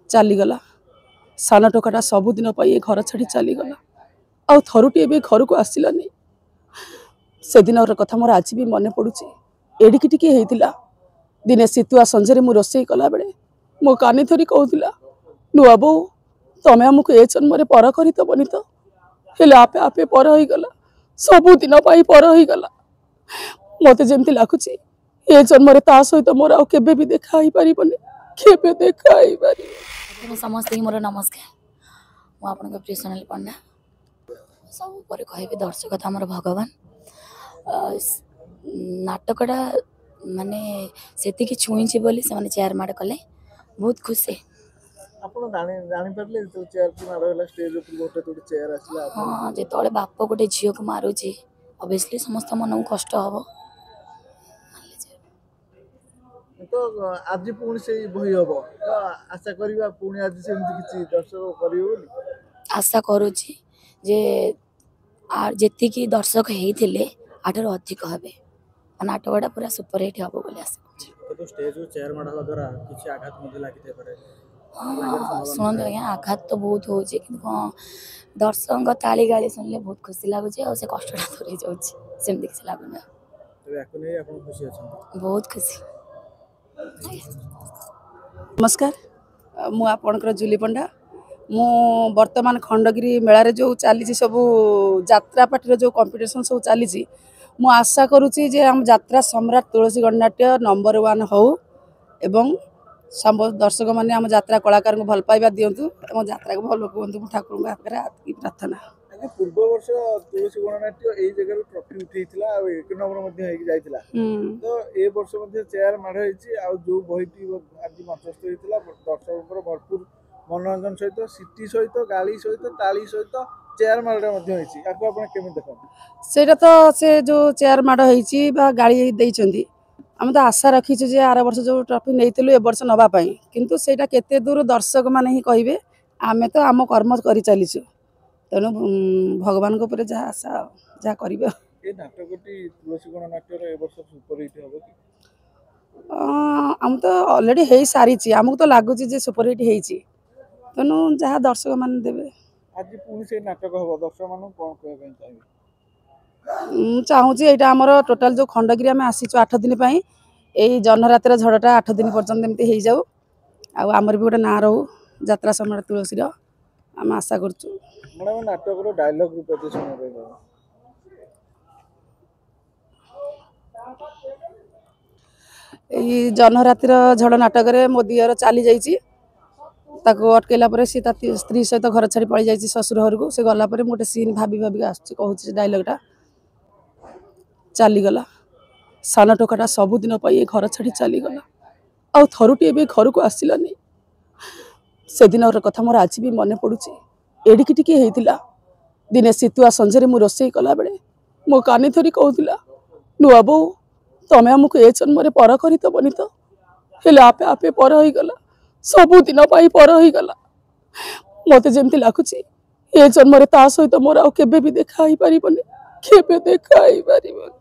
चलीगला सान टोकाटा सबुदिन घर छाड़ी चलीगला आउ थरुटी ए घर को आसलानी से दिन कथा मोर आज भी मन पड़ुची एडिकी टिके होता दिने शीतुआ संजे मु रोसई कला बेले मो कानी थरी कहूला नुआ बो तमें आमको ए जन्म पर करदबनी तो हेले आपे आपे पर हो गला सबुदिन पर हो गला मत जमी लगुच ए जन्म ता सहित मोर आउ केबे भी देखा ही पारिबनी केबे देखा ही पारि समस्त मोर नमस्कार मुझे प्रिय सोनाली पंडा सब पर कह दर्शक तो आमर भगवान नाटकटा माने से छुईची बोली से चेयर माड़ कले बहुत खुशी हाँ जो बाप गोटे झील को मारुची ऑब्वियसली समस्त मन को कष्ट हम तो आज पुणी से बही हम तो आशा करवा पुणी आज से दर्शक कर आशा करुच्ची जे जी दर्शक होते आठर अधिक हे नाटकटा पूरा सुपर हिट हम बोली आशा शुणु आज्ञा आघात तो बहुत हो दर्शक ताली गाली शुणिले बहुत खुशी लगुच से कष्टा दूरी जामती किसी लगुन बहुत खुशी। नमस्कार मु आपणकर जूली पंडा मु वर्तमान खंडगिरी मेला जो चली सब यात्रा पार्टी जो कंपटीशन सब चली मु आशा करुच्ची जे आम यात्रा सम्राट तुलसी गणनाट्य नंबर 1 हो एवं सब दर्शक मैंने आम यात्रा कलाकार को भल पाइबा दिंतु यात्रा को भल कहतु ठाकुर प्रार्थना पूर्व वर्ष तुलसी गणनाट्य यही जगह ट्रॉफी उठेइथिला आ एक नंबर जाइथिला तो ए वर्ष चेयर माड़ जो बहीटी आज मंचस्थ होइथिला दर्शक भरपूर मनोरंजन सहित सिटी सहित गाड़ी सहित ताली सहित चेयर माड़ा से तो से जो चेयर माड़ होइछि बा गाड़ी देइछंती आम तो आशा रखीचु जे आर वर्ष जो ट्रॉफी नहीं ए वर्ष नवापाई किंतु सेटा केते दूर दर्शक माने ही कहिबे आमे तो आम कर्म करि चलीछु तेणु भगवान को ऊपर जहाँ आशा जहाँ करिबे ए नाटकटी तुलसी गणनाट्यर ए वर्ष सुपर हिट हो कि आम तो ऑलरेडी हे सारी आमको तो लगुच सुपर हिट होती तेणु जहाँ दर्शक मान देवे आज पुणी से नाटक हम दर्शक मान कौन कहना चाहिए चाहूँगी यहाँ आमर टोटाल जो खंडगिरी आम आसीचु 8 दिन यही जन्मरातिर झड़टा 8 दिन पर्यंत एमती हो जाऊ आमर भी गोटे ना रो यात्रा सम्राट तुलसी आम आशा करूँ मैडम नाटक डायलॉग रूप यही जन्मरातिर झड़ नाटक मो दियर चली जाइए अटकैला सी स्त्री सहित घर छाड़ी पलि जाइए ससुर घर को से गलापर गोटे सीन भाभी भाविक आस डायलॉगटा चलीगला सान टोकाटा सबुदिन घर छाड़ी चलीगला आउ थरुटी ए घर को आसलानी से दिन कथा मोर आज भी मन पड़ुची एडिकी टिके होता दिने शीतुआ संजे मु रोसई कला बेले मो कानी थरी कहूला नुआ बो तमें आमको ए जन्म पर करदबनी तो हेले आपे आपे पर हो गला सबुदिन पर हो गला मत जमी लगुच ए जन्म ता सहित मोर आउ केबे भी देखा ही पारिबनी केबे देखा ही पारिबनी।